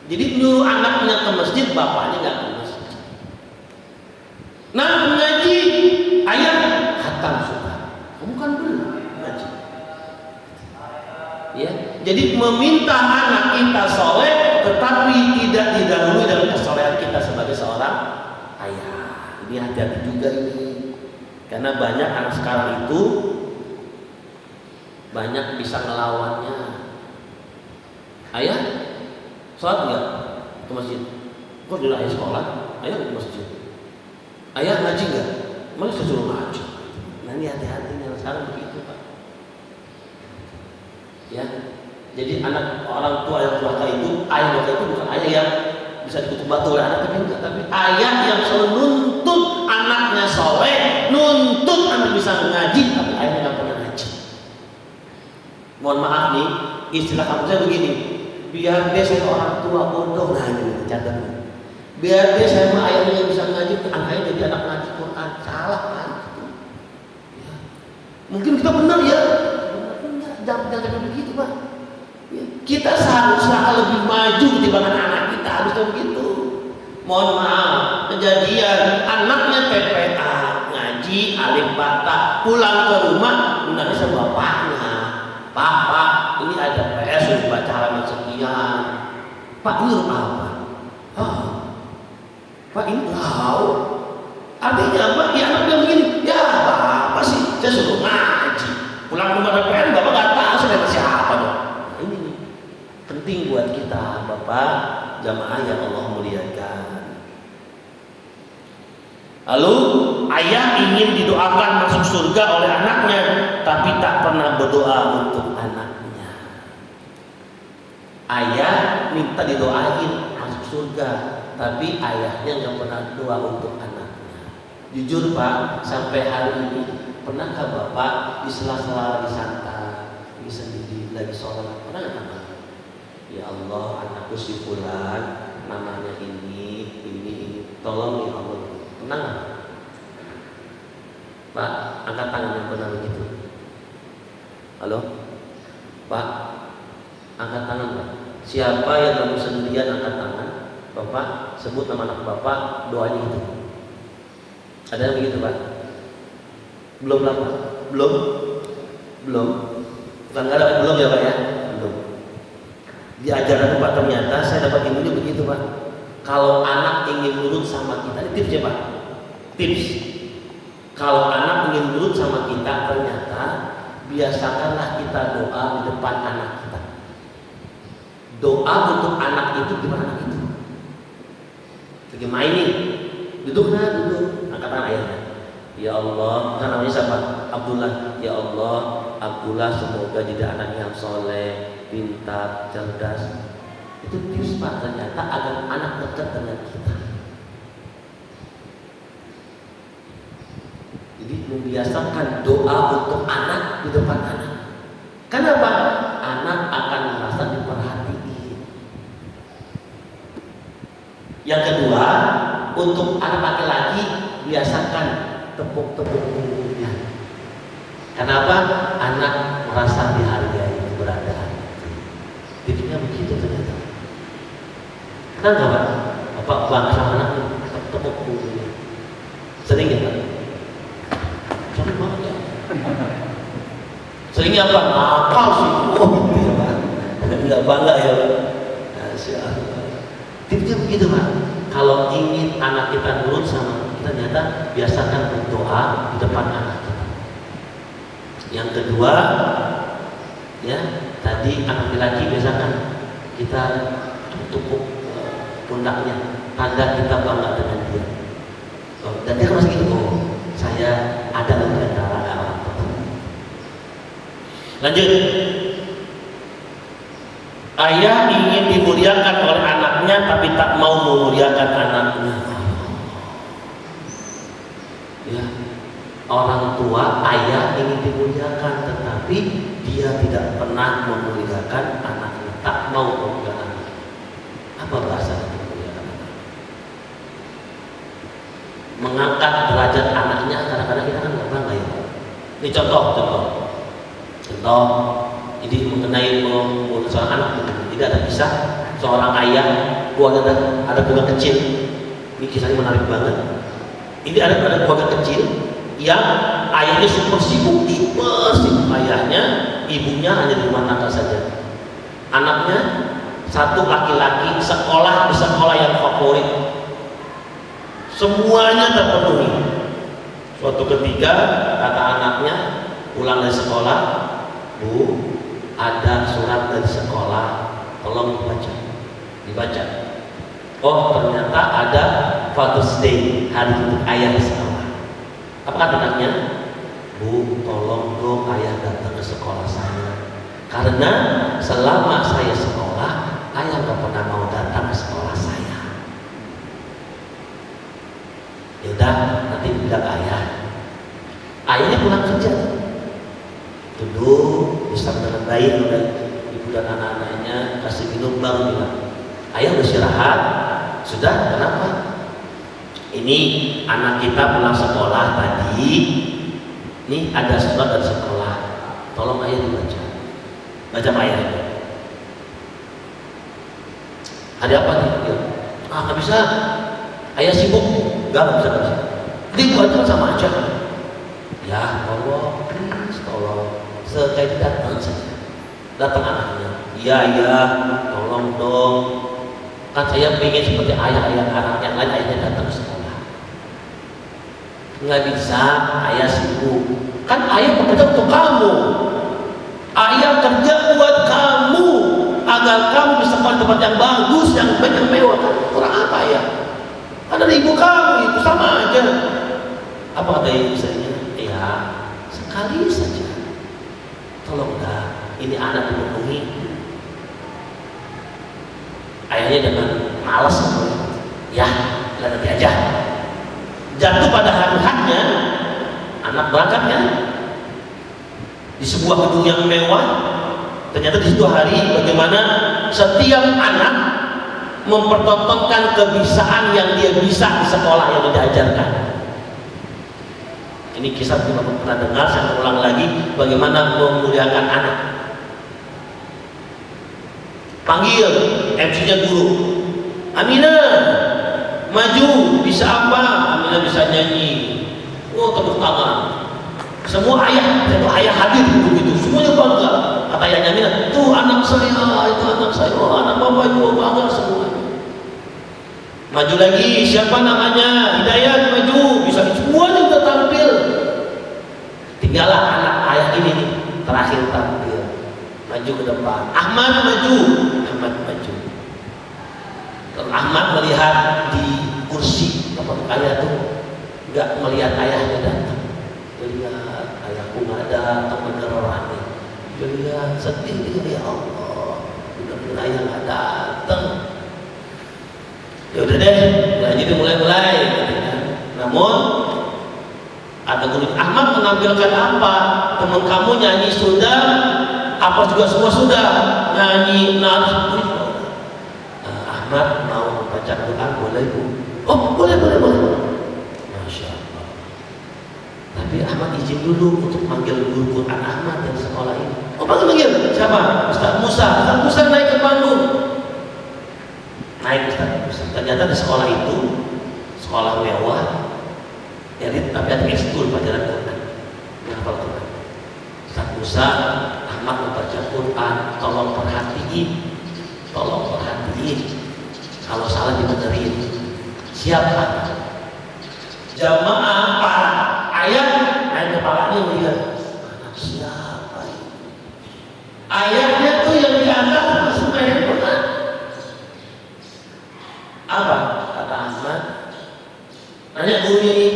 Jadi nyuruh anaknya ke masjid, bapaknya nggak ke masjid. Nah, ngaji, ayah hatam sudah. Kamu kan belum ngaji. Ya, jadi meminta anak kita soleh, tetapi tidak didahului dengan kesolehan kita sebagai seorang ayah. Ini hati-hati juga ini, karena banyak anak sekarang itu banyak bisa ngelawannya. Ayah, sholat enggak ke masjid? Kok dulu ayah sekolah? Ayah ke masjid. Ayah ngaji enggak? Mana saya suruh ngaji. Nah, ini hati-hati yang sekarang begitu, Pak. Ya, jadi anak orang tua yang durhaka itu, ayah durhaka itu bukan ayah yang bisa dikutuk batu oleh anak, tapi enggak, tapi ayah yang selalu nuntut anaknya soleh, nuntut anak bisa ngaji, tapi ayahnya nggak pernah ngaji. Mohon maaf nih, istilah kamu saya begini, biar dia saya orang tua bodoh, nah ini catat. Biar dia saya ayahnya yang bisa ngaji, anaknya jadi anak ngaji Quran, salah kan? Ya. Mungkin kita benar ya. Jangan begitu, Pak. Ya, kita seharusnya lebih maju ketimbang anak kita, harusnya begitu. Mohon maaf, kejadian anaknya TPA, ngaji, alim bata, pulang ke rumah, undangnya sama bapaknya. Pak, ini ada PS sudah baca halaman sekian. Pak, ini apa? Oh, Pak, ini tahu. Artinya apa? Ya anak bilang begini, ya apa sih? Saya suruh ngaji. Pulang rumah PN, bapak nggak tahu saya siapa dong. Nah, ini penting buat kita, bapak jamaah yang Allah muliakan. Lalu ayah ingin didoakan masuk surga oleh anaknya, tapi tak pernah berdoa untuk anaknya. Ayah minta didoain masuk surga, tapi ayahnya nggak pernah doa untuk anaknya. Jujur Pak, sampai hari ini pernahkah Bapak di sela-sela lagi santai, lagi sendiri, lagi sholat, pernah nggak Bapak? Ya Allah, anakku si fulan, namanya ini, tolong ya Allah. Pernah nggak? Pak, angkat tangan yang pernah begitu. Halo? Pak, angkat tangan Pak. Siapa yang lagi sendirian angkat tangan? Bapak, sebut nama anak Bapak, doanya itu. Ada yang begitu Pak? Belum lama? Belum? Bukan nggak ada, belum ya Pak ya? Belum. Di ajaran Pak ternyata saya dapat ilmunya begitu Pak. Kalau anak ingin nurut sama kita, ini tips ya Pak. Tips. Kalau anak ingin nurut sama kita, ternyata biasakanlah kita doa di depan anak kita. Doa untuk anak itu gimana anak itu? Lagi main nih, duduk. Angkat tangan ayahnya. Ya Allah, kan namanya siapa? Abdullah. Ya Allah, Abdullah semoga jadi anak yang soleh, pintar, cerdas. Itu tips Pak, ternyata agar anak dekat dengan kita. Jadi membiasakan doa untuk anak di depan anak. Kenapa? Anak akan merasa diperhatiin. Yang kedua, untuk anak laki-laki biasakan tepuk-tepuk punggungnya. Kenapa? Anak merasa dihargai keberadaan. Tipsnya begitu ternyata. Kenapa Pak? Bapak bangga sama anaknya, tepuk punggungnya. Sering ya Pak? Sering banget ya. Seringnya apa? Nakal sih. Oh gitu ya Pak. Enggak bangga ya Pak. Masya Allah. Tipsnya begitu Pak. Kalau ingin anak kita nurut sama kita, ternyata biasakan berdoa di depan anak kita. Yang kedua, ya tadi anak laki biasakan kita tepuk pundaknya, tanda kita bangga dengan dia. Dan dia masih gitu, saya ada di antara orang tua. Lanjut. Ayah ingin dimuliakan oleh anaknya tapi tak mau memuliakan anaknya. Ya, orang tua ayah ingin dimuliakan tetapi dia tidak pernah memuliakan anaknya, tak mau memuliakan anaknya. Apa bahasa memuliakan anaknya? Mengangkat derajat anaknya, kadang-kadang kita kan nggak bangga ya. Ini contoh. Jadi mengenai mengurus seorang anak, jadi ada kisah seorang ayah, ada keluarga kecil. Ini kisahnya menarik banget. Ini ada keluarga kecil yang ayahnya super sibuk ayahnya, ibunya hanya di rumah tangga saja. Anaknya satu laki-laki, sekolah di sekolah yang favorit, semuanya terpenuhi. Suatu ketika kata anaknya pulang dari sekolah, Bu, ada surat dari sekolah, tolong dibaca. Oh ternyata ada Father's Day, hari untuk ayah di sekolah. Apa kata anaknya? Bu, tolong dong ayah datang ke sekolah saya, karena selama saya sekolah ayah gak pernah mau datang ke sekolah saya. Yaudah, nanti bilang ayah. Ayahnya pulang kerja, duduk bersama dengan baik oleh ibu dan anak-anaknya, kasih minum, baru bilang, ayah udah istirahat. Sudah, kenapa? Ini anak kita pulang sekolah tadi, ini ada surat dari sekolah, tolong ayah dibaca. Baca ayah. Ada apa nih? Nggak bisa, ayah sibuk. Nggak bisa. Dibaca sama aja. Ya tolong, please, tolong. Sekali datang saja. Datang anaknya. Iya, tolong dong. Kan saya pengen seperti ayah-ayah anak yang lain, ayahnya datang ke sekolah. Nggak bisa, ayah sibuk. Kan ayah bekerja untuk kamu. Ayah kerja buat kamu agar kamu bisa sekolah tempat yang bagus, yang baik, yang mewah. Kurang apa ya? Kan ada ibu kamu, itu sama aja. Apa kata istrinya? Ya, sekali saja. Tolonglah, ini anak dipenuhi. Ayahnya dengan malas, ya, nanti aja. Jatuh pada hari-harinya, anak berangkatnya di sebuah gedung yang mewah. Ternyata di situ hari bagaimana setiap anak mempertontonkan kebisaan yang dia bisa di sekolah yang diajarkan. Ini kisah kita pernah dengar, saya ulang lagi bagaimana memuliakan anak. Panggil MC-nya guru, Aminah, maju, bisa apa? Aminah bisa nyanyi. Oh, tepuk tangan. Semua ayah, itu ayah hadir begitu, semuanya bangga. Kata ayahnya Aminah, tuh anak saya, itu anak saya, oh anak bapak juga bangga semuanya. Maju lagi, siapa namanya? Hidayat, maju, bisa semuanya udah tampil. Tinggallah anak ayah ini nih, terakhir tampil, maju ke depan. Ahmad maju. Kalau Ahmad melihat di kursi tempat ayah tuh, nggak melihat ayahnya datang. Dia lihat ayahku nggak datang, bener orangnya. Dia lihat sedih, dia, ya Allah, bener-bener ayah nggak datang. Ya udah deh, jadi mulai. Namun ada guru Ahmad menampilkan apa? Teman kamu nyanyi sudah, apa juga semua sudah, nyanyi nari. Ahmad mau membaca Quran, boleh Bu? Oh boleh. Masya Allah. Tapi Ahmad izin dulu untuk manggil guru Quran Ahmad yang sekolah ini. Oh panggil. Siapa? Ustaz Musa naik ke Bandung. Naik Ustaz Musa. Ternyata di sekolah itu sekolah mewah. Jadi tapi ada ekskul pelajaran Quran. Menghafal Quran. Ustaz Musa, Ahmad membaca Quran. Tolong perhatiin. Kalau salah dibenerin. Siapa? Jamaah para ayah naik kepalanya melihat anak siapa ini? Ayahnya tuh yang di atas masuk ayat Quran. Apa? Kata Ahmad. Nanya gurunya ini,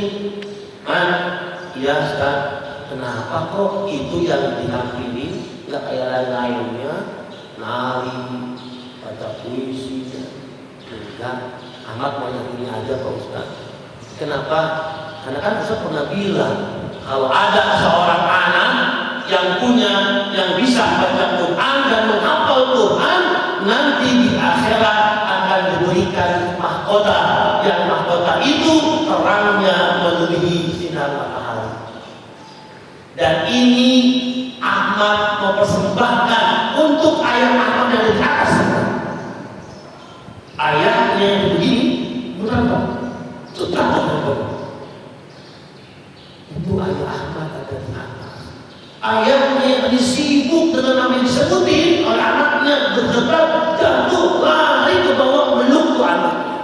iya Ustaz, kenapa kok itu yang ditampilin nggak kayak lainnya, nari, baca puisi, enggak. Ahmad mau yang ini aja Pak Ustaz. Kenapa? Karena kan Ustaz pernah bilang kalau ada seorang anak yang bisa baca Quran dan menghafal Quran, nanti di akhirat akan diberikan mahkota, yang mahkota itu terangnya melebihi sinar matahari. Dan ini Ahmad mempersembahkan untuk ayah Ahmad yang di atas. Ayahnya yang begini, bukan Pak? Itu ayah Ahmad ada di atas. Ayahnya yang tadi sibuk dengan nama yang disebutin oleh anaknya, berdebar, jatuh, lari ke bawah, meluk tuh anaknya.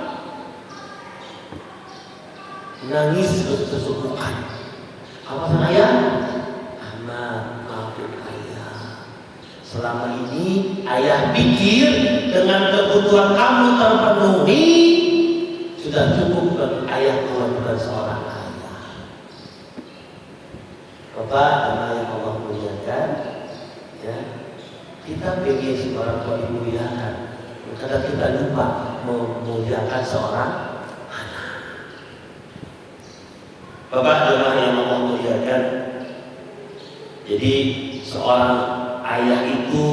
Nangis sesukukan. Apa saya? Ahmad, maafin ayah. Selama ini ayah pikir dengan kebutuhan kamu terpenuhi, sudah cukup bagi ayah kewajiban seorang ayah. Bapak dan yang Allah muliakan, ya, kita pengen si orang tua dimuliakan. Kadang kita lupa memuliakan seorang anak. Bapak dan yang Allah muliakan, jadi seorang ayah itu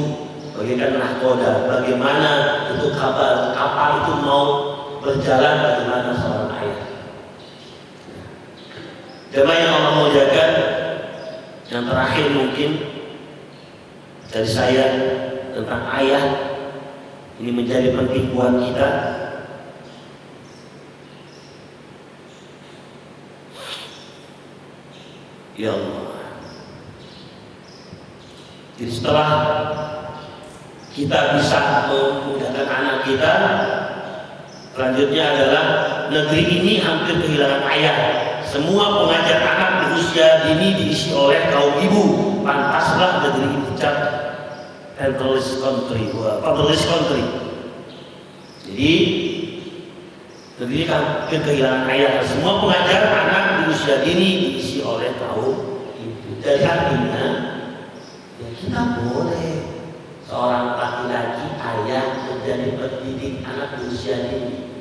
bagaikan nahkoda. Bagaimana untuk kapal itu mau berjalan, bagaimana seorang ayah. Jemaah yang Allah muliakan, yang terakhir mungkin dari saya tentang ayah, ini menjadi penting buat kita. Ya Allah. Jadi setelah kita bisa memudahkan anak kita, selanjutnya adalah negeri ini hampir kehilangan ayah. Semua pengajar anak di usia dini diisi oleh kaum ibu. Pantaslah negeri ini dicap fatherless country. Jadi negeri ini hampir kehilangan ayah. Semua pengajar anak di usia dini diisi oleh kaum ibu. Jadi artinya ya kita boleh seorang laki-laki ayah menjadi pendidik anak di usia dini.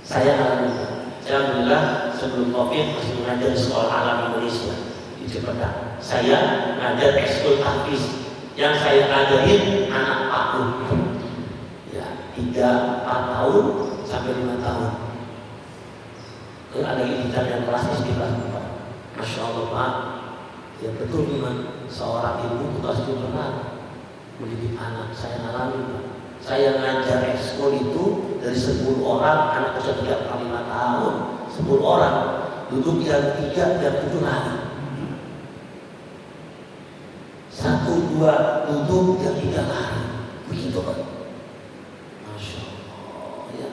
Saya alhamdulillah. Alhamdulillah sebelum Covid masih mengajar di Sekolah Alam Indonesia di Cipedak. Saya mengajar ekskul tahfiz yang saya ajarin anak PAUD, ya 3-4 tahun sampai 5 tahun. Kalau ada itikat yang kelas SD kelas 4, Masya Allah Pak, ya betul memang seorang ibu itu pasti berat mendidik anak. Saya alami Pak. Saya ngajar ekskul itu dari 10 orang, anak usia 3-5 tahun, 10 orang duduk yang 3 dan 7 lari. 1-2 duduk yang 3 lari. Begitu Pak. Masya Allah ya.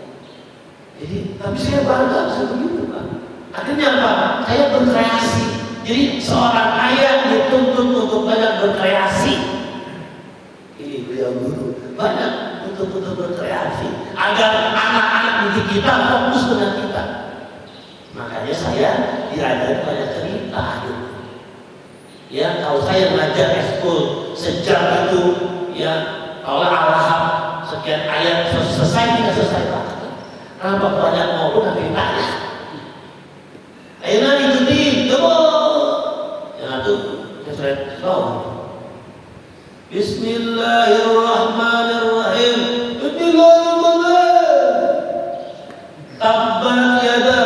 Jadi tapi saya bangga bisa begitu Pak. Akhirnya apa? Saya berkreasi. Jadi seorang ayah dituntut untuk untuk banyak berkreasi. Ini beliau guru, banyak untuk berkreasi agar anak-anak didik kita fokus dengan kita. Makanya saya diajar banyak cerita gitu. Ya, kalau saya ngajar ekskul sejam itu, ya kalau Al-Lahab sekian ayat selesai tidak selesai Pak. Kenapa banyak ngobrol nanti tanya? Ayo nanti ikuti, coba. Yang itu saya tahu. Bismillahirrahmanirrahim. Tabbat yada.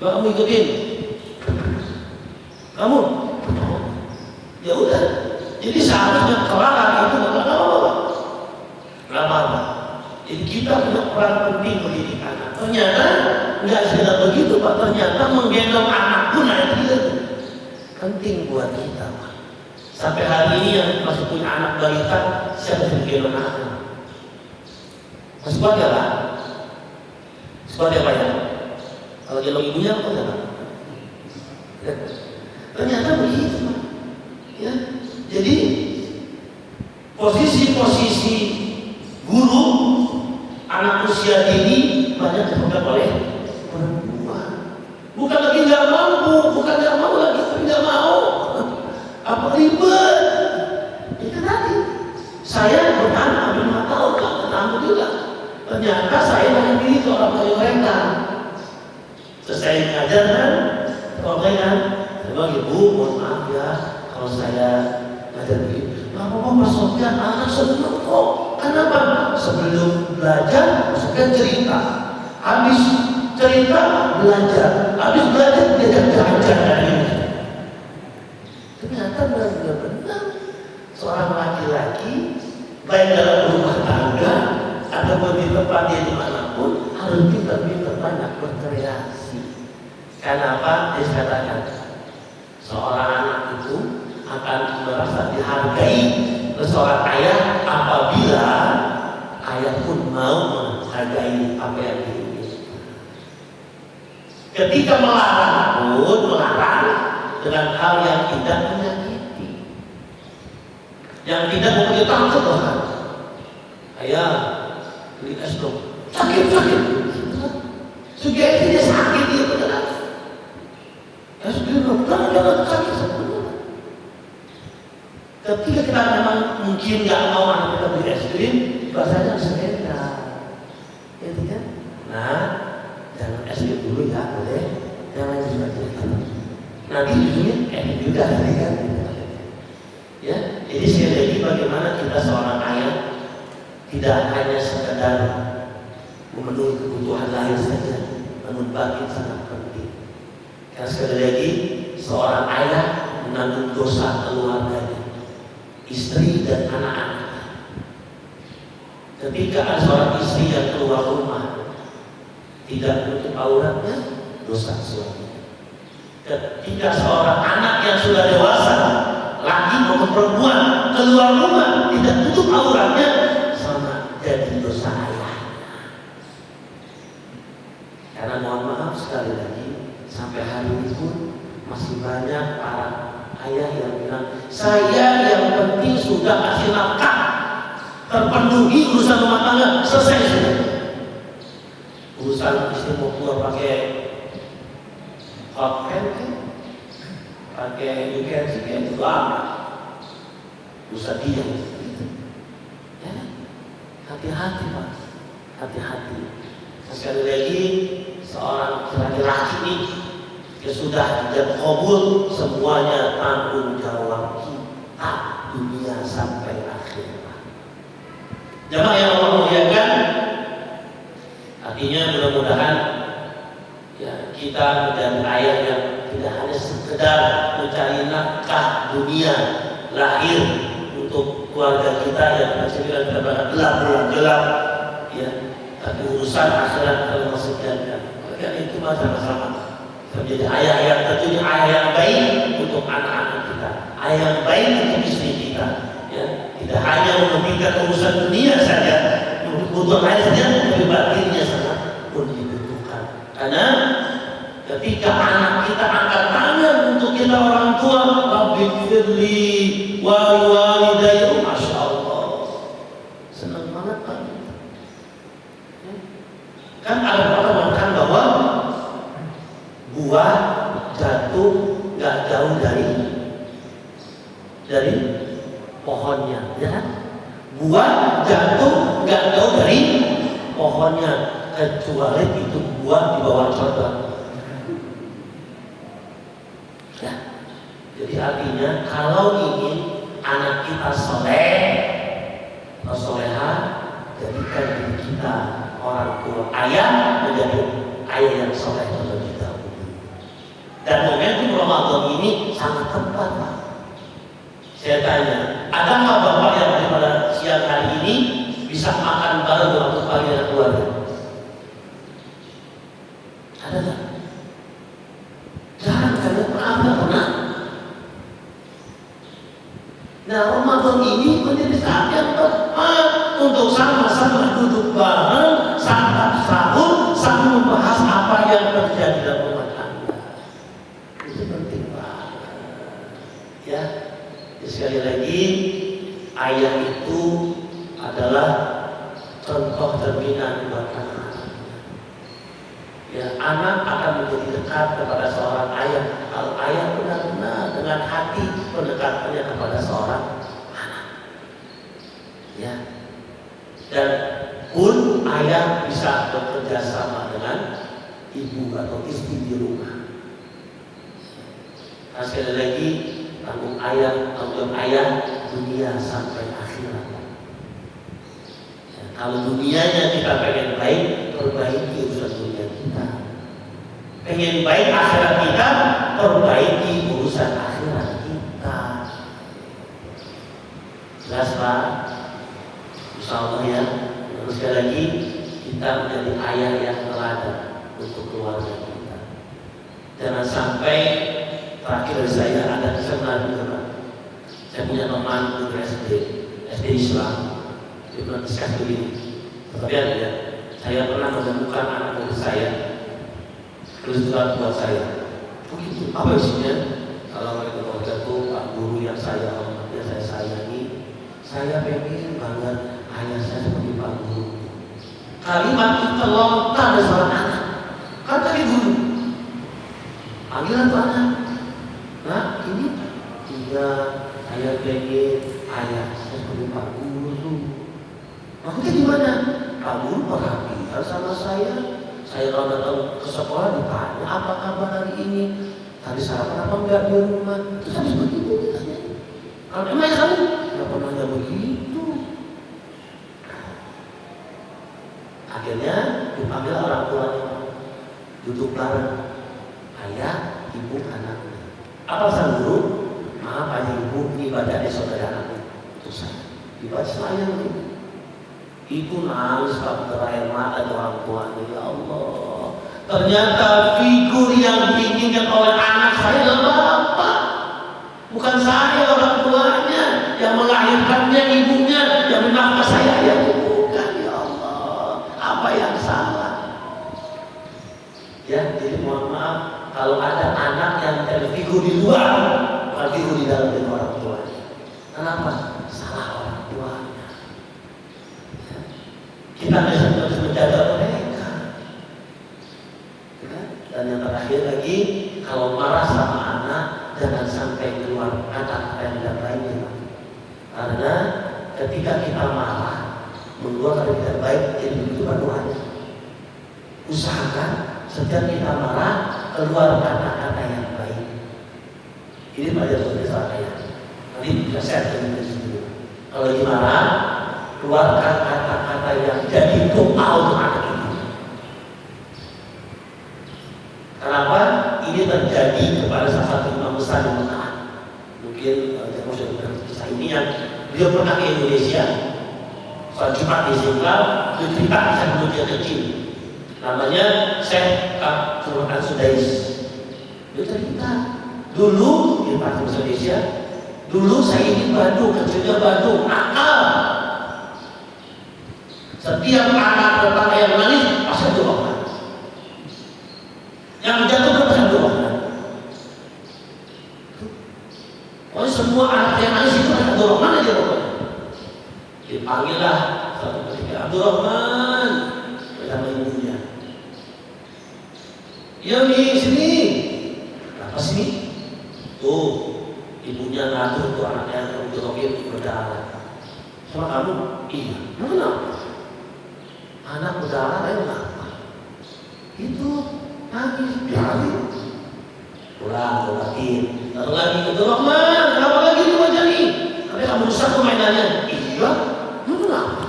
Kamu ikutin. Kamu? Ya udah. Jadi seharusnya kelar itu nggak apa-apa. Jadi kita punya peran penting mendidik anak. Ternyata nggak sekedar begitu Pak. Ternyata menggendong anak pun itu penting buat kita Pak. Sampai hari ini yang masih punya anak balita, siapa yang menggendong anaknya? Masih kuat ya Pak? Kuat ya Pak ya? Kalau gendong ibunya apa ya Pak? Ternyata begitu Pak. Ya. Jadi posisi-posisi guru anak usia dini banyak dipegang oleh perempuan. Bukan lagi nggak mampu, bukan nggak mau lagi, tapi nggak mau. Apa ribet? Itu tadi. Saya bertanya 5 tahun, alhamdulillah. Ternyata saya hanya diri ke orang tua mereka. Selesai ngajar kan, orang kan, saya bilang ibu, mohon maaf ya, kalau saya ngajar begini. Nggak apa-apa Pak Sofyan, anak senang kok. Kenapa? Sebelum belajar, Sofyan cerita. Habis cerita, belajar. Habis belajar, diajak belajar dari ini. Ternyata benar-benar seorang laki-laki, baik dalam rumah tangga ataupun di tempat dia dimanapun, harus pintar-pintar banyak berkreasi. Kenapa? Dikatakan seorang anak itu akan merasa dihargai oleh seorang ayah apabila ayah pun mau menghargai apa yang dimiliki. Ketika melarang pun melarang dengan hal yang tidak menyakiti, yang tidak mempunyai takut bahkan. Ayah beli es dong, sakit. Sudah dia sakit dia benar. Es krim jangan sakit sebenarnya. Ketika kita memang mungkin nggak mau anak kita beli es krim, bahasanya sepeda, ya tidak? Nah, jangan es krim dulu ya, boleh? Jangan juga cerita. Nanti ujungnya juga kan? Ya, jadi sekali lagi bagaimana kita seorang ayah tidak hanya sekedar memenuhi kebutuhan lahir saja, namun batin sangat penting. Karena sekali lagi seorang ayah menanggung dosa keluarganya, istri dan anak-anak. Ketika ada seorang istri yang keluar rumah tidak menutup auratnya, dosa suami. Ketika seorang anak yang sudah dewasa, laki maupun perempuan, keluar rumah tidak tutup auratnya, sama jadi dosa ayah. Karena mohon maaf sekali lagi, sampai hari ini pun masih banyak para ayah yang bilang, saya yang penting sudah kasih nafkah, terpenuhi urusan rumah tangga, selesai sudah. Urusan istri mau keluar pakai hot pen, pakai utensil itu amat, usah dia. Ya, hati-hati Pak, hati-hati. Sekali lagi seorang laki-laki ini ya sudah tidak kabul, semuanya tanggung jawab kita dunia sampai akhirat. Jamaah yang Allah muliakan, artinya mudah-mudahan ya kita menjadi ayah yang tidak hanya sekedar mencari nafkah dunia lahir untuk keluarga kita yang masih kita gelap, ya, tapi urusan akhirat kalau masukkan kan itu sama-sama menjadi ayah yang tentunya ayah yang baik untuk anak-anak kita, ayah yang baik untuk istri kita, ya, tidak hanya memikirkan urusan dunia saja, kebutuhan lain saja, tapi batinnya sangat pun dibutuhkan. Karena ketika anak kita angkat tangan kita orang tua, Rabbighfirli wa walidayya, masya Allah, senang banget Pak. Kan ada orang mengatakan bahwa buah jatuh nggak jauh dari pohonnya, ya kan? Buah jatuh nggak jauh dari pohonnya, kecuali itu buah di bawah surga. Ya. Jadi artinya kalau ingin anak kita soleh atau soleha, jadikan diri kita orang tua ayah menjadi ayah yang soleh terlebih dahulu. Dan momentum Ramadan ini sangat tepat Pak. Saya tanya, ada nggak bapak yang pada siang hari ini bisa makan bareng waktu pagi dengan keluarga? Ada nggak? Jarang kan? Nggak pernah. Nah, Ramadan ini menjadi saat yang tepat untuk sama-sama duduk bareng, santap sahur, sambil membahas apa yang terjadi dalam rumah tangga. Itu penting banget. Ya. Sekali lagi, ayah itu adalah contoh cerminan buat anak-anak. Ya, anak akan menjadi dekat kepada seorang ayah kalau ayah benar-benar dengan hati pendekatannya kepada seorang anak. Ya, dan pun ayah bisa bekerja sama dengan ibu atau istri di rumah. Nah, sekali lagi, tanggung ayah dunia sampai akhirat. Ya, kalau dunianya kita pengen baik, perbaiki urusan dunia kita. Pengen baik akhirat kita, perbaiki urusan akhirat kita. Jelas Pak? Insya Allah ya. Terus sekali lagi, kita menjadi ayah yang teladan untuk keluarga kita. Jangan sampai terakhir saya ada kesempatan juga Pak. Saya punya teman guru SD Islam. Dia pernah diskus begini. Tapi ya, saya pernah menemukan anak murid saya tulis surat buat saya. Begitu. Apa isinya? Assalamualaikum warahmatullahi wabarakatuh. Pak guru yang saya hormati, yang saya sayangi, saya pengen banget ayah saya seperti Pak guru. Kalimat itu lontar dari seorang anak. Kan tadi guru. Panggilan tuh anak. Nah ini iya saya pengen ayah saya seperti Pak guru. Maksudnya gimana? Pak guru perhatian sama saya kalau datang ke sekolah ditanya apa kabar hari ini, tadi sarapan apa enggak di rumah, terus habis begitu ditanya. Kalau emang kamu nggak pernah nanya begitu. Akhirnya dipanggil orang tuanya, duduk bareng, ayah, ibu, anaknya. Apa sang guru? Maaf ayah ibu, ini ibadahnya saudara anaknya. Itu saya. Ibadah saya begitu. Itu nangis tak berair mata orang tuanya. Ya Allah, ternyata figur yang diinginkan oleh anak saya adalah bapak, bukan saya orang tuanya yang melahirkannya, ibunya yang menafkah saya, yang bukan. Ya Allah, apa yang salah? Ya, jadi mohon maaf kalau ada anak yang menjadi figur di luar, bukan figur di dalam dari orang tuanya. Kenapa? Salah orang tuanya. Kita harus menjaga mereka. Dan yang terakhir lagi, kalau marah sama anak, jangan sampai keluar kata yang tidak baik. Karena ketika kita marah, mengeluarkan kata tidak baik, jadi begitu doanya. Usahakan setiap kita marah, keluar kata-kata yang baik. Ini pelajaran dari saya. Nanti bisa saya tunjukkan dulu. Kalau lagi marah, keluarkan kata-kata yang jadi doa untuk anak itu. Kenapa? Ini terjadi kepada salah satu imam besar di Mekah. Mungkin saya sudah pernah kisah ini yang beliau pernah ke Indonesia. Sholat Jumat di Istiqlal, dia cerita kisah dulu dia kecil. Namanya Syekh Abdul Sudais. Dia cerita dulu di Indonesia. Dulu saya ini Bandung, kecilnya Bandung, nakal. Setiap anak tetangga yang menangis pasti doakan. Yang jatuh ke pasti doakan. nangis itu kan Abdurrahman aja pokoknya. Dipanggil lah satu ketika Abdurrahman bersama ibunya. Ya Mi, sini. Apa sih? Tuh, ibunya ngatur tuh anaknya yang Abdurrahman berdarah. Sama kamu? Iya. Kenapa? Anak berdarah, ayo kenapa? Itu nangis, biarin. Pulang lagi, datang lagi ke Abdurrahman, kenapa lagi ini wajah nih? Tapi kamu rusak permainannya. Iya, kenapa?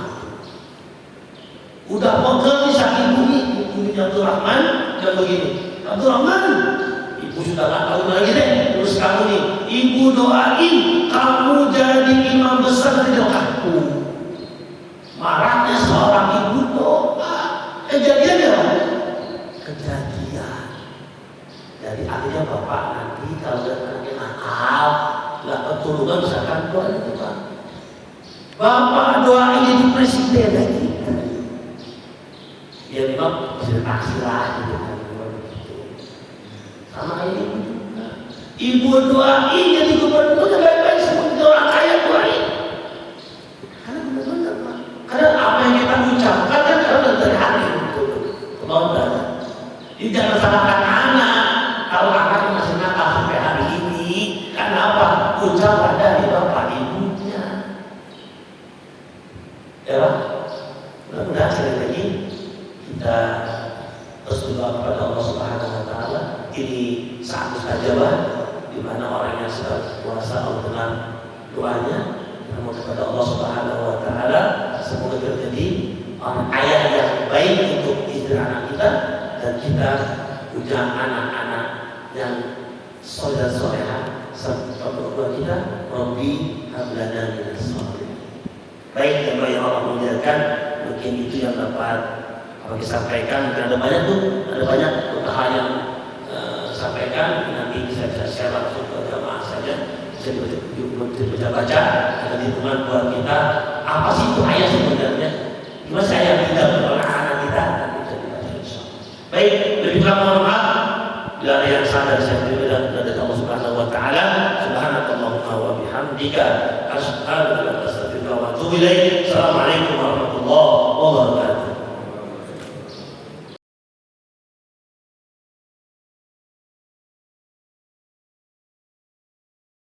Udah pegel nih saking bunyi Abdurrahman dan begini. Abdurrahman, ibu sudah gak tahu lagi deh. Terus kamu nih, ibu doain kamu jadi imam besar di doaku. Marahnya seorang ibu doa. Kejadian ya? Kejadian. Jadi akhirnya bapak nanti kalau anaknya nakal, nggak ketulungan misalkan doain itu kan. Bapak doain jadi presiden lagi. Ya memang bisa taksi lah gitu kan. Sama kayak ibu juga. Ibu doain jadi gubernur yang baik-baik semua kita orang kaya doain. Karena benar-benar Pak. Karena apa yang kita ucapkan kan karena dari hati itu. Tonton. Jadi jangan salahkan anak. Kalau anak masih nakal sampai hari ini, karena apa? Ucapan dari bapak ibunya. Ya Pak. Mudah-mudahan sekali lagi kita terus berdoa kepada Allah Subhanahu Wa Taala. Ini saat mustajabah, di mana orang yang sedang puasa Allah dengar doanya. Namun kepada Allah Subhanahu Wa Taala, semoga kita jadi orang ayah yang baik untuk istri anak kita dan kita punya anak-anak yang soleh soleha serta berdoa kita Rabbi hablana minas sholihin. Baik yang baik Allah menjadikan mungkin itu yang dapat apa disampaikan. Mungkin ada banyak tuh, ada banyak hal yang sampaikan. Nanti bisa share langsung ke jamaah saja, bisa baca ada hitungan buat kita apa sih itu ayat sebenarnya, gimana saya tidak berdoa anak kita bisa dibaca insyaallah. Baik, lebih kurang mohon maaf bila ada yang salah dari saya pribadi dan dari Allah Subhanahu Wa Taala. Subhanakallahumma wa bihamdika asyhadu an la ilaha illa anta astaghfiruka wa atubu ilaik. Assalamualaikum warahmatullahi wabarakatuh.